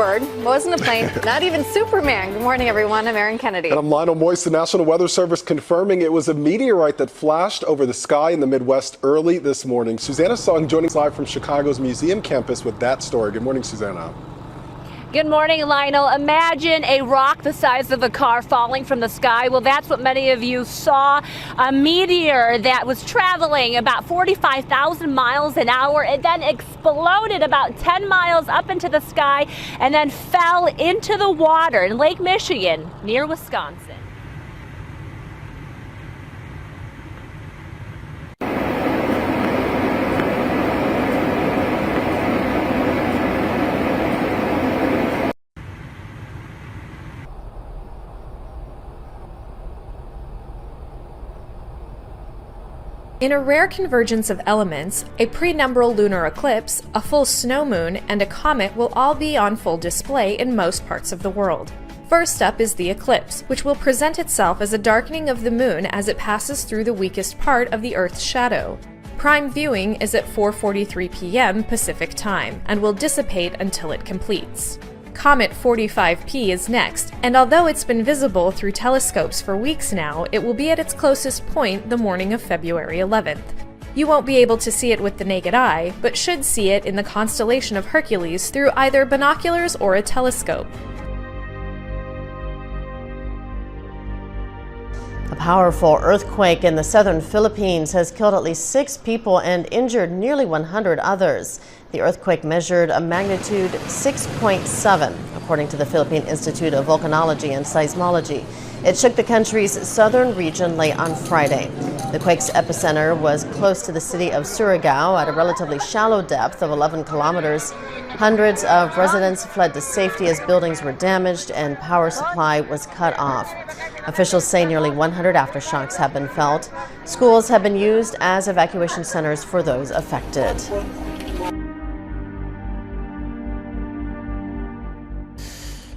bird, wasn't a plane, not even Superman. Good morning, everyone. I'm Erin Kennedy. And I'm Lionel Moist. The National Weather Service confirming it was a meteorite that flashed over the sky in the Midwest early this morning. Susanna Song joining us live from Chicago's museum campus with that story. Good morning, Susanna. Good morning, Lionel. Imagine a rock the size of a car falling from the sky. Well, that's what many of you saw. A meteor that was traveling about 45,000 miles an hour. It then exploded about 10 miles up into the sky and then fell into the water in Lake Michigan near Wisconsin. In a rare convergence of elements, a penumbral lunar eclipse, a full snow moon, and a comet will all be on full display in most parts of the world. First up is the eclipse, which will present itself as a darkening of the moon as it passes through the weakest part of the Earth's shadow. Prime viewing is at 4:43 p.m. Pacific Time, and will dissipate until it completes. Comet 45P is next, and although it's been visible through telescopes for weeks now, it will be at its closest point the morning of February 11th. You won't be able to see it with the naked eye, but should see it in the constellation of Hercules through either binoculars or a telescope. A powerful earthquake in the southern Philippines has killed at least 6 people and injured nearly 100 others. The earthquake measured a magnitude 6.7, according to the Philippine Institute of Volcanology and Seismology. It shook the country's southern region late on Friday. The quake's epicenter was close to the city of Surigao at a relatively shallow depth of 11 kilometers. Hundreds of residents fled to safety as buildings were damaged and power supply was cut off. Officials say nearly 100 aftershocks have been felt. Schools have been used as evacuation centers for those affected.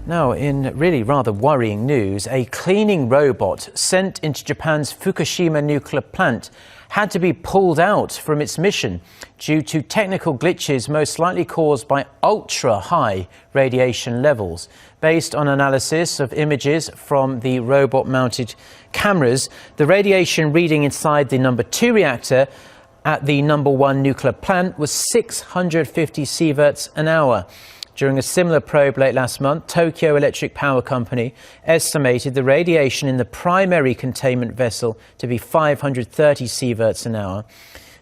Now, in really rather worrying news, a cleaning robot sent into Japan's Fukushima nuclear plant had to be pulled out from its mission due to technical glitches most likely caused by ultra-high radiation levels. Based on analysis of images from the robot-mounted cameras, the radiation reading inside the number 2 reactor at the number 1 nuclear plant was 650 sieverts an hour. During a similar probe late last month, Tokyo Electric Power Company estimated the radiation in the primary containment vessel to be 530 sieverts an hour.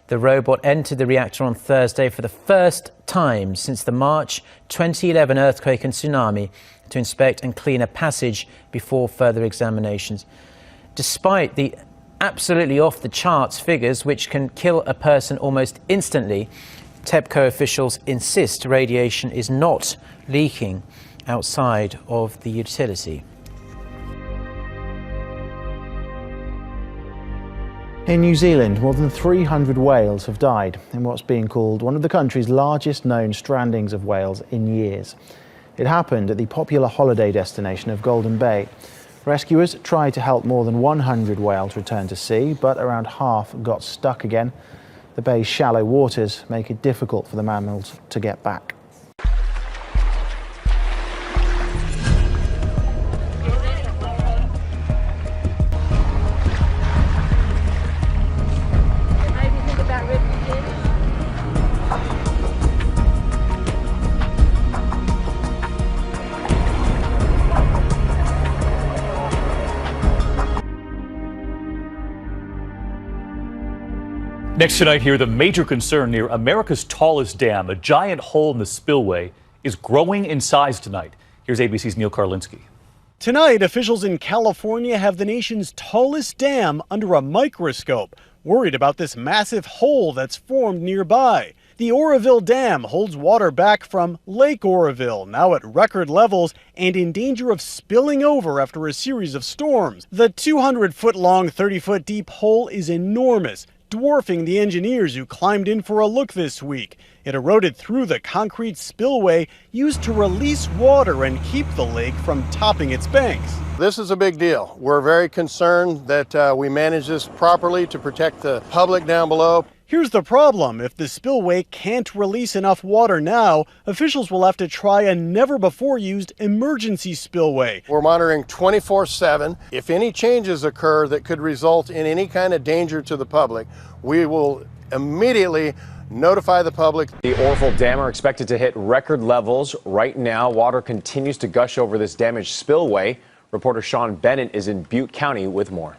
The robot entered the reactor on Thursday for the first time since the March 2011 earthquake and tsunami to inspect and clean a passage before further examinations. Despite the absolutely off-the-charts figures which can kill a person almost instantly, TEPCO officials insist radiation is not leaking outside of the utility. In New Zealand, more than 300 whales have died in what's being called one of the country's largest known strandings of whales in years. It happened at the popular holiday destination of Golden Bay. Rescuers tried to help more than 100 whales return to sea, but around half got stuck again. The bay's shallow waters make it difficult for the mammals to get back. Next tonight here, the major concern near America's tallest dam, a giant hole in the spillway, is growing in size tonight. Here's ABC's Neil Karlinski. Tonight, officials in California have the nation's tallest dam under a microscope, worried about this massive hole that's formed nearby. The Oroville Dam holds water back from Lake Oroville, now at record levels and in danger of spilling over after a series of storms. The 200-foot-long, 30-foot-deep hole is enormous, dwarfing the engineers who climbed in for a look this week. It eroded through the concrete spillway used to release water and keep the lake from topping its banks. This is a big deal. We're very concerned that we manage this properly to protect the public down below. Here's the problem. If the spillway can't release enough water now, officials will have to try a never-before-used emergency spillway. We're monitoring 24/7. If any changes occur that could result in any kind of danger to the public, we will immediately notify the public. The Oroville Dam are expected to hit record levels. Right now, water continues to gush over this damaged spillway. Reporter Sean Bennett is in Butte County with more.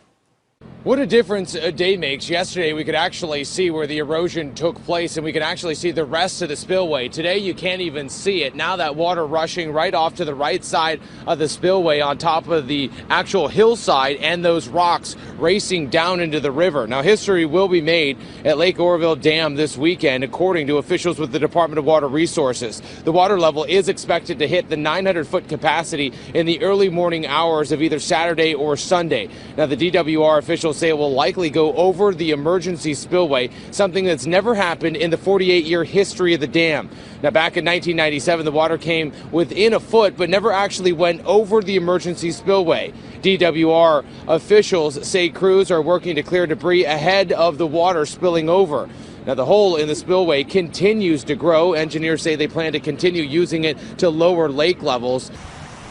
What a difference a day makes. Yesterday, we could actually see where the erosion took place, and we could actually see the rest of the spillway. Today, you can't even see it. Now that water rushing right off to the right side of the spillway on top of the actual hillside, and those rocks racing down into the river. Now, history will be made at Lake Oroville Dam this weekend, according to officials with the Department of Water Resources. The water level is expected to hit the 900-foot capacity in the early morning hours of either Saturday or Sunday. Now, the DWR officials say it will likely go over the emergency spillway, something that's never happened in the 48-year history of the dam. Now, back in 1997, the water came within a foot, but never actually went over the emergency spillway. DWR officials say crews are working to clear debris ahead of the water spilling over. Now, the hole in the spillway continues to grow. Engineers say they plan to continue using it to lower lake levels.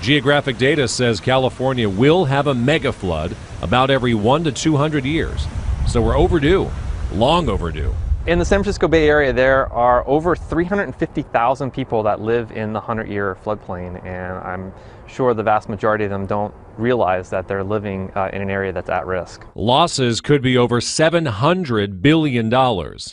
Geographic data says California will have a mega flood about every 1 to 200 years. So we're overdue, long overdue. In the San Francisco Bay Area, there are over 350,000 people that live in the 100-year floodplain, and I'm sure the vast majority of them don't realize that they're living in an area that's at risk. Losses could be over $700 billion,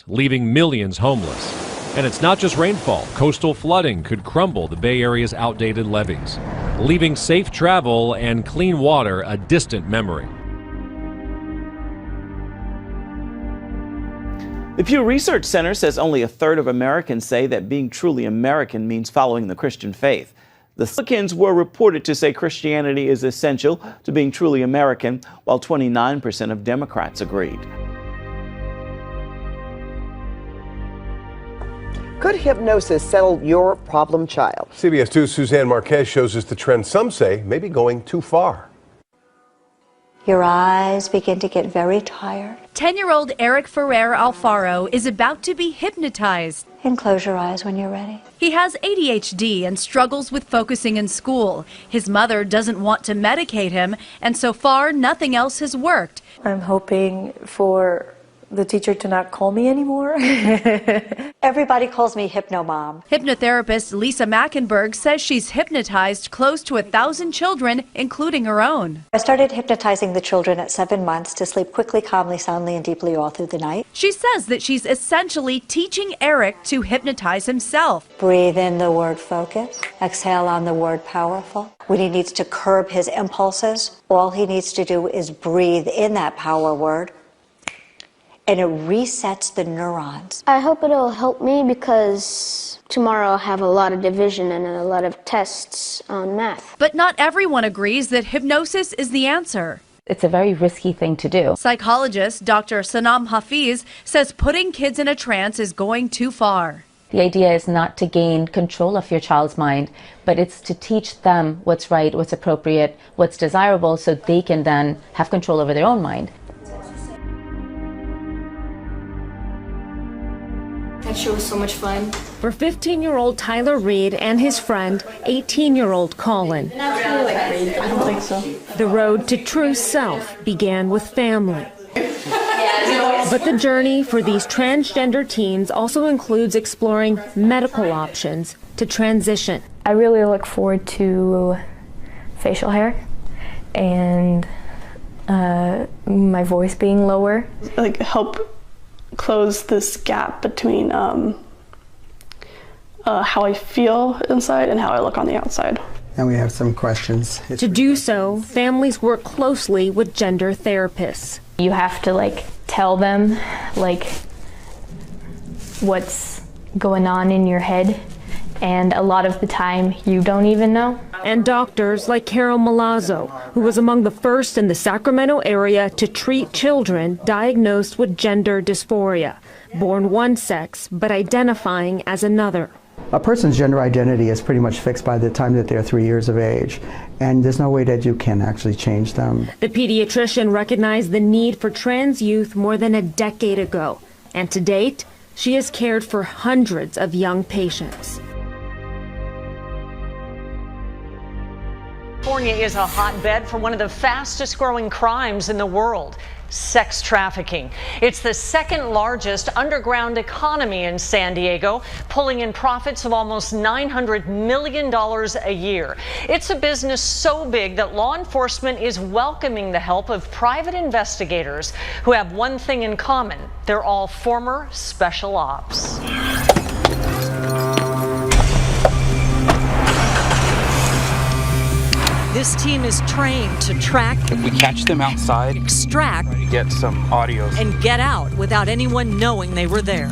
leaving millions homeless. And it's not just rainfall. Coastal flooding could crumble the Bay Area's outdated levees, leaving safe travel and clean water a distant memory. The Pew Research Center says only a third of Americans say that being truly American means following the Christian faith. The Republicans were reported to say Christianity is essential to being truly American, while 29% of Democrats agreed. Could hypnosis settle your problem child? CBS 2's Suzanne Marquez shows us the trend some say may be going too far. Your eyes begin to get very tired. 10-year-old Eric Ferrer Alfaro is about to be hypnotized. And close your eyes when you're ready. He has ADHD and struggles with focusing in school. His mother doesn't want to medicate him, and so far, nothing else has worked. I'm hoping for the teacher to not call me anymore. Everybody calls me Hypno Mom. Hypnotherapist Lisa Mackenberg says she's hypnotized close to 1,000 children, including her own. I started hypnotizing the children at 7 months to sleep quickly, calmly, soundly, and deeply all through the night. She says that she's essentially teaching Eric to hypnotize himself. Breathe in the word focus. Exhale on the word powerful. When he needs to curb his impulses, all he needs to do is breathe in that power word, and it resets the neurons. I hope it'll help me because tomorrow I'll have a lot of division and a lot of tests on math. But not everyone agrees that hypnosis is the answer. It's a very risky thing to do. Psychologist Dr. Sanam Hafiz says putting kids in a trance is going too far. The idea is not to gain control of your child's mind, but it's to teach them what's right, what's appropriate, what's desirable, so they can then have control over their own mind. That show was so much fun. For 15-year-old Tyler Reed and his friend, 18-year-old Colin. Not really like Reed. I don't think so. The road to true self began with family. But the journey for these transgender teens also includes exploring medical options to transition. I really look forward to facial hair and my voice being lower. Like help close this gap between how I feel inside and how I look on the outside. And we have some questions. To do so, families work closely with gender therapists. You have to tell them what's going on in your head, and a lot of the time you don't even know. And doctors like Carol Malazzo, who was among the first in the Sacramento area to treat children diagnosed with gender dysphoria, born one sex but identifying as another. A person's gender identity is pretty much fixed by the time that they're 3 years of age, and there's no way that you can actually change them. The pediatrician recognized the need for trans youth more than a decade ago, And to date, she has cared for hundreds of young patients. California is a hotbed for one of the fastest growing crimes in the world, sex trafficking. It's the second largest underground economy in San Diego, pulling in profits of almost $900 million a year. It's a business so big that law enforcement is welcoming the help of private investigators who have one thing in common. They're all former special ops. This team is trained to track, if we catch them outside, extract, get some audio, and get out without anyone knowing they were there.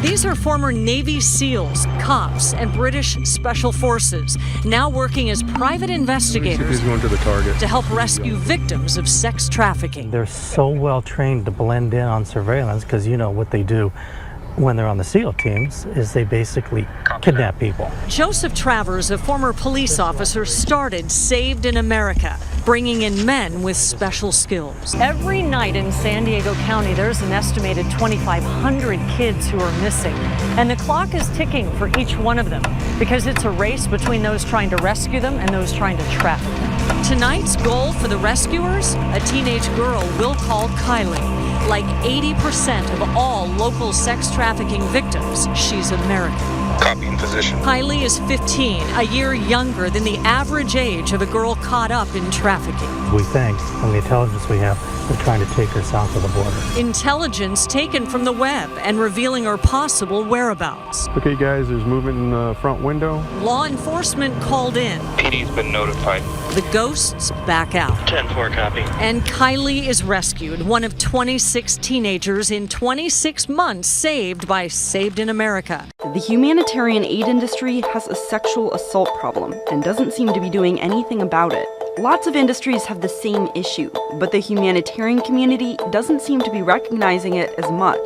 These are former Navy SEALs, cops, and British Special Forces, now working as private investigators to help rescue victims of sex trafficking. They're so well trained to blend in on surveillance because you know what they do when they're on the SEAL teams is they basically kidnap people. Joseph Travers, a former police officer, started Saved in America, bringing in men with special skills. Every night in San Diego County, there's an estimated 2,500 kids who are missing. And the clock is ticking for each one of them because it's a race between those trying to rescue them and those trying to trap them. Tonight's goal for the rescuers, a teenage girl we'll call Kylie. Like 80% of all local sex trafficking victims, she's American. Copy in position. Kylie is 15, a year younger than the average age of a girl caught up in trafficking. We think, from the intelligence we have, they're trying to take her south of the border. Intelligence taken from the web and revealing her possible whereabouts. Okay, guys, there's movement in the front window. Law enforcement called in. PD's been notified. The ghosts back out. 10-4 copy. And Kylie is rescued, one of 26 teenagers in 26 months saved by Saved in America. The humanitarian aid industry has a sexual assault problem and doesn't seem to be doing anything about it. Lots of industries have the same issue, but the humanitarian community doesn't seem to be recognizing it as much.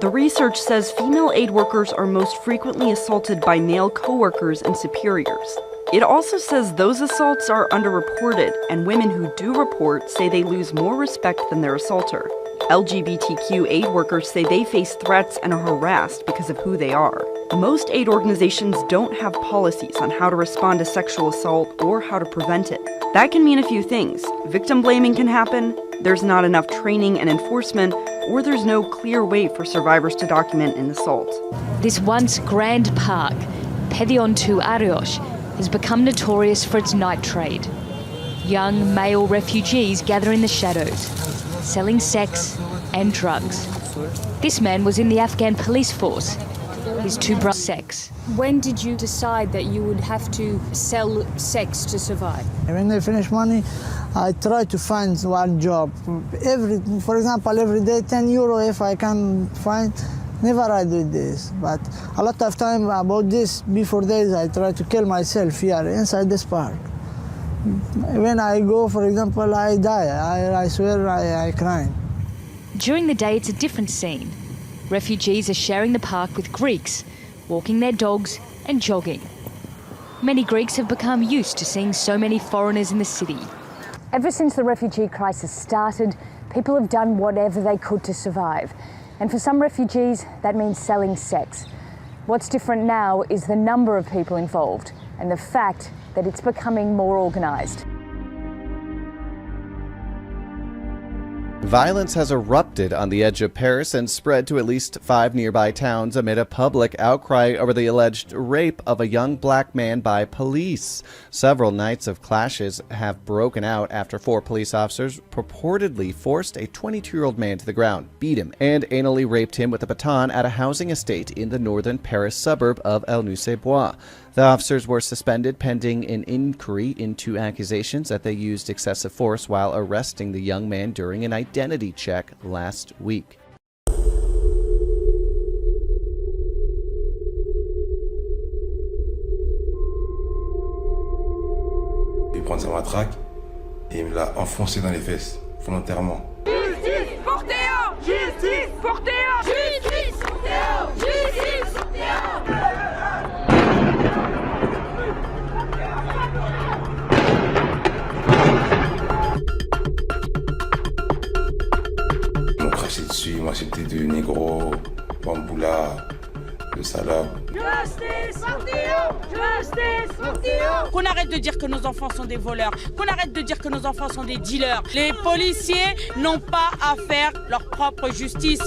The research says female aid workers are most frequently assaulted by male coworkers and superiors. It also says those assaults are underreported, and women who do report say they lose more respect than their assaulter. LGBTQ aid workers say they face threats and are harassed because of who they are. Most aid organizations don't have policies on how to respond to sexual assault or how to prevent it. That can mean a few things. Victim blaming can happen, there's not enough training and enforcement, or there's no clear way for survivors to document an assault. This once grand park, Pedion tu Arios, has become notorious for its night trade. Young male refugees gather in the shadows, selling sex and drugs. This man was in the Afghan police force. His two brothers sex. When did you decide that you would have to sell sex to survive? When I finish money, I try to find one job. For example, every day 10 euro if I can find. Never I do this, but a lot of time about this, before days I try to kill myself here inside this park. When I go, for example, I die. I swear I cry. During the day, it's a different scene. Refugees are sharing the park with Greeks, walking their dogs and jogging. Many Greeks have become used to seeing so many foreigners in the city. Ever since the refugee crisis started, people have done whatever they could to survive. And for some refugees, that means selling sex. What's different now is the number of people involved and the fact that it's becoming more organised. Violence has erupted on the edge of Paris and spread to at least 5 nearby towns amid a public outcry over the alleged rape of a young black man by police. Several nights of clashes have broken out after 4 police officers purportedly forced a 22-year-old man to the ground, beat him, and anally raped him with a baton at a housing estate in the northern Paris suburb of Aulnay-sous-Bois. The officers were suspended pending an inquiry into accusations that they used excessive force while arresting the young man during an identity check last week. Il prend sa matraque et il me l'a enfoncé dans les fesses, volontairement. Justice pour Théo! Justice pour Théo! Justice pour Théo! Justice pour Théo! Ils m'ont craché dessus, ils m'ont insulté de négro. salopes. Justice for Theo! Justice for Theo! Qu'on arrête de dire que nos enfants sont des voleurs, qu'on arrête de dire que nos enfants sont des dealers. Les policiers n'ont pas à faire leur propre justice.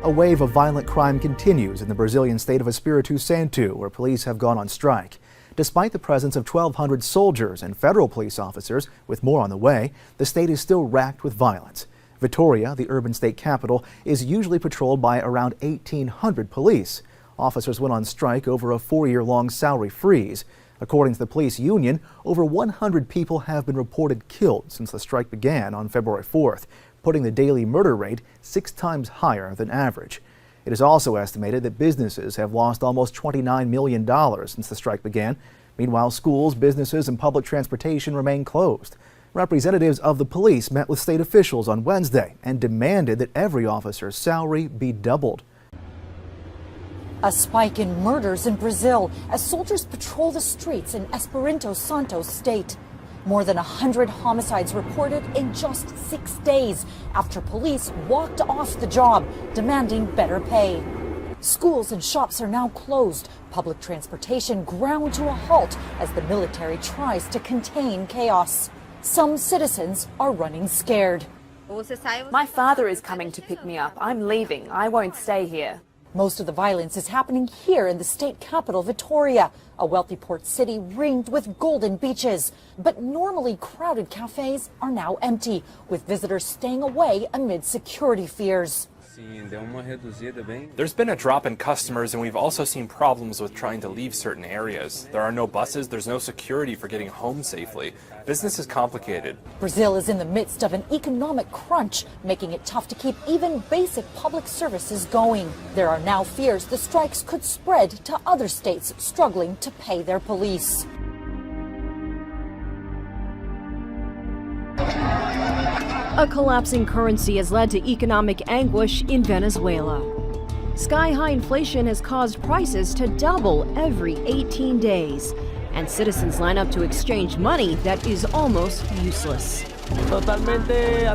A wave of violent crime continues in the Brazilian state of Espírito Santo, where police have gone on strike. Despite the presence of 1,200 soldiers and federal police officers, with more on the way, the state is still racked with violence. Vitória, the urban state capital, is usually patrolled by around 1,800 police. Officers went on strike over a 4-year-long salary freeze. According to the police union, over 100 people have been reported killed since the strike began on February 4th, putting the daily murder rate 6 times higher than average. It is also estimated that businesses have lost almost $29 million since the strike began. Meanwhile, schools, businesses, and public transportation remain closed. Representatives of the police met with state officials on Wednesday and demanded that every officer's salary be doubled. A spike in murders in Brazil as soldiers patrol the streets in Espírito Santo state. More than 100 homicides reported in just 6 days after police walked off the job, demanding better pay. Schools and shops are now closed. Public transportation ground to a halt as the military tries to contain chaos. Some citizens are running scared. My father is coming to pick me up. I'm leaving. I won't stay here. Most of the violence is happening here in the state capital, Vitória, a wealthy port city ringed with golden beaches. But normally crowded cafes are now empty, with visitors staying away amid security fears. There's been a drop in customers, and we've also seen problems with trying to leave certain areas. There are no buses, there's no security for getting home safely. Business is complicated. Brazil is in the midst of an economic crunch, making it tough to keep even basic public services going. There are now fears the strikes could spread to other states struggling to pay their police. A collapsing currency has led to economic anguish in Venezuela. Sky-high inflation has caused prices to double every 18 days, and citizens line up to exchange money that is almost useless.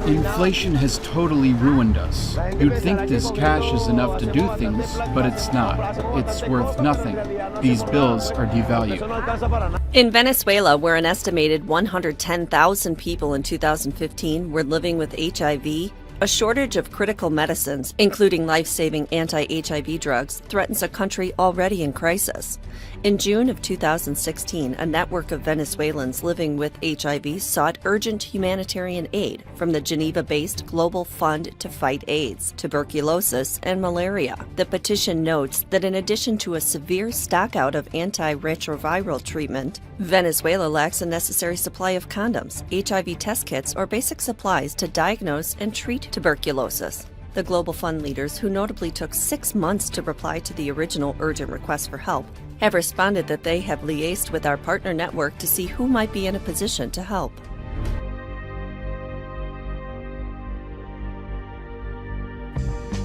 Inflation has totally ruined us. You'd think this cash is enough to do things, but it's not. It's worth nothing. These bills are devalued. In Venezuela, where an estimated 110,000 people in 2015 were living with HIV, a shortage of critical medicines, including life-saving anti-HIV drugs, threatens a country already in crisis. In June of 2016, a network of Venezuelans living with HIV sought urgent humanitarian aid from the Geneva-based Global Fund to Fight AIDS, Tuberculosis, and Malaria. The petition notes that in addition to a severe stockout of antiretroviral treatment, Venezuela lacks a necessary supply of condoms, HIV test kits, or basic supplies to diagnose and treat tuberculosis. The Global Fund leaders, who notably took 6 months to reply to the original urgent request for help, have responded that they have liaised with our partner network to see who might be in a position to help.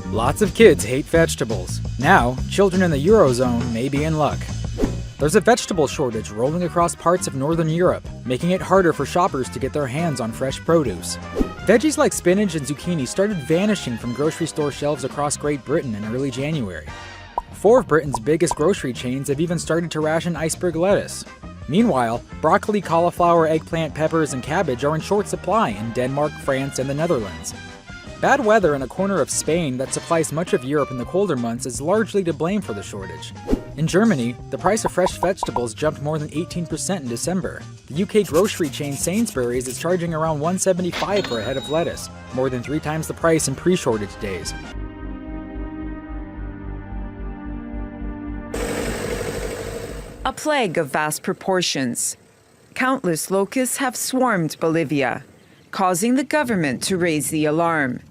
Lots of kids hate vegetables. Now, children in the Eurozone may be in luck. There's a vegetable shortage rolling across parts of Northern Europe, making it harder for shoppers to get their hands on fresh produce. Veggies like spinach and zucchini started vanishing from grocery store shelves across Great Britain in early January. 4 of Britain's biggest grocery chains have even started to ration iceberg lettuce. Meanwhile, broccoli, cauliflower, eggplant, peppers, and cabbage are in short supply in Denmark, France, and the Netherlands. Bad weather in a corner of Spain that supplies much of Europe in the colder months is largely to blame for the shortage. In Germany, the price of fresh vegetables jumped more than 18% in December. The UK grocery chain Sainsbury's is charging around $1.75 for a head of lettuce, more than 3 times the price in pre-shortage days. A plague of vast proportions. Countless locusts have swarmed Bolivia, causing the government to raise the alarm.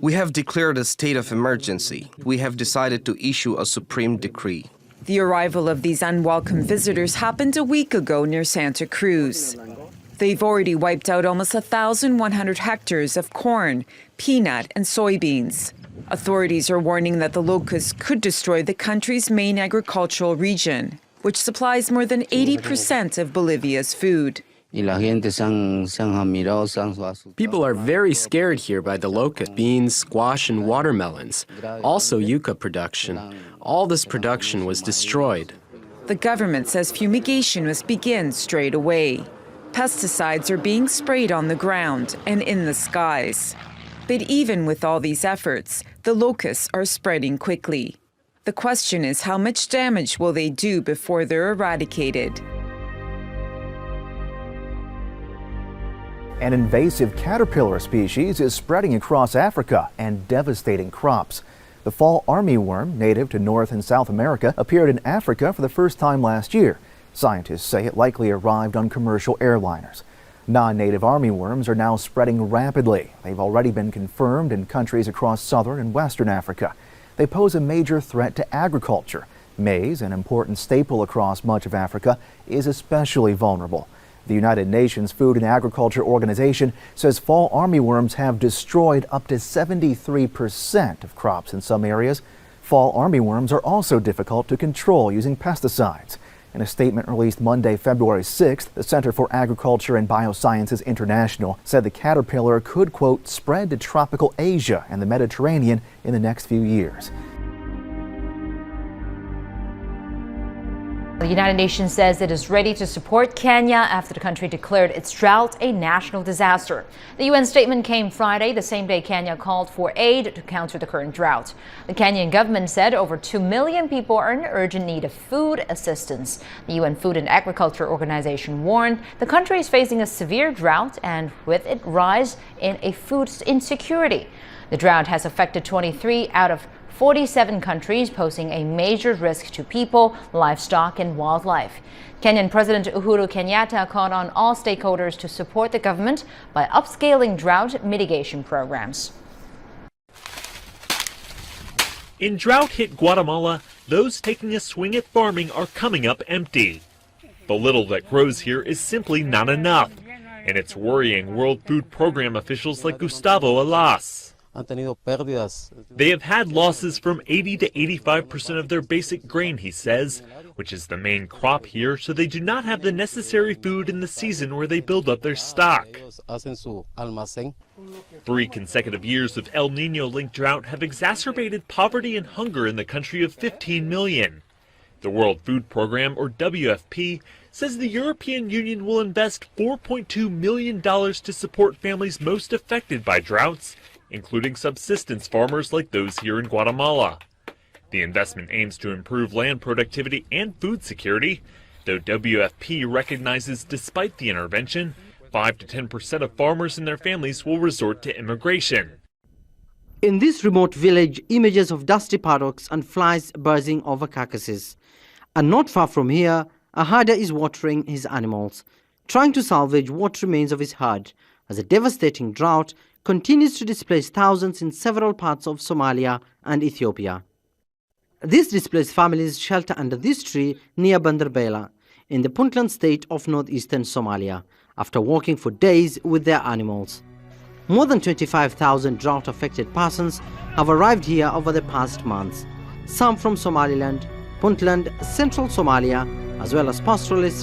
We have declared a state of emergency. We have decided to issue a supreme decree. The arrival of these unwelcome visitors happened a week ago near Santa Cruz. They've already wiped out almost 1,100 hectares of corn, peanut, and soybeans. Authorities are warning that the locusts could destroy the country's main agricultural region, which supplies more than 80% of Bolivia's food. People are very scared here by the locust, beans, squash, and watermelons. Also yucca production. All this production was destroyed. The government says fumigation must begin straight away. Pesticides are being sprayed on the ground and in the skies. But even with all these efforts, the locusts are spreading quickly. The question is, how much damage will they do before they're eradicated? An invasive caterpillar species is spreading across Africa and devastating crops. The fall armyworm, native to North and South America, appeared in Africa for the first time last year. Scientists say it likely arrived on commercial airliners. Non-native armyworms are now spreading rapidly. They've already been confirmed in countries across southern and western Africa. They pose a major threat to agriculture. Maize, an important staple across much of Africa, is especially vulnerable. The United Nations Food and Agriculture Organization says fall armyworms have destroyed up to 73% of crops in some areas. Fall armyworms are also difficult to control using pesticides. In a statement released Monday, February 6th, the Center for Agriculture and Biosciences International said the caterpillar could, quote, spread to tropical Asia and the Mediterranean in the next few years. The United Nations says it is ready to support Kenya after the country declared its drought a national disaster. The UN statement came Friday, the same day Kenya called for aid to counter the current drought. The Kenyan government said over 2 million people are in urgent need of food assistance. The UN Food and Agriculture Organization warned the country is facing a severe drought and with it rise in a food insecurity. The drought has affected 23 out of 47 countries, posing a major risk to people, livestock, and wildlife. Kenyan President Uhuru Kenyatta called on all stakeholders to support the government by upscaling drought mitigation programs. In drought-hit Guatemala, those taking a swing at farming are coming up empty. The little that grows here is simply not enough, and it's worrying World Food Program officials like Gustavo Alas. They have had losses from 80 to 85% of their basic grain, he says, which is the main crop here, so they do not have the necessary food in the season where they build up their stock. 3 consecutive years of El Nino-linked drought have exacerbated poverty and hunger in the country of 15 million. The World Food Program, or WFP, says the European Union will invest $4.2 million to support families most affected by droughts, including subsistence farmers like those here in Guatemala. The investment aims to improve land productivity and food security, though WFP recognizes despite the intervention, 5 to 10% of farmers and their families will resort to immigration. In this remote village, images of dusty paddocks and flies buzzing over carcasses. And not far from here, a herder is watering his animals, trying to salvage what remains of his herd, as a devastating drought continues to displace thousands in several parts of Somalia and Ethiopia. These displaced families shelter under this tree near Banderbela, in the Puntland state of northeastern Somalia, after walking for days with their animals. More than 25,000 drought-affected persons have arrived here over the past months, some from Somaliland, Puntland, central Somalia, as well as pastoralists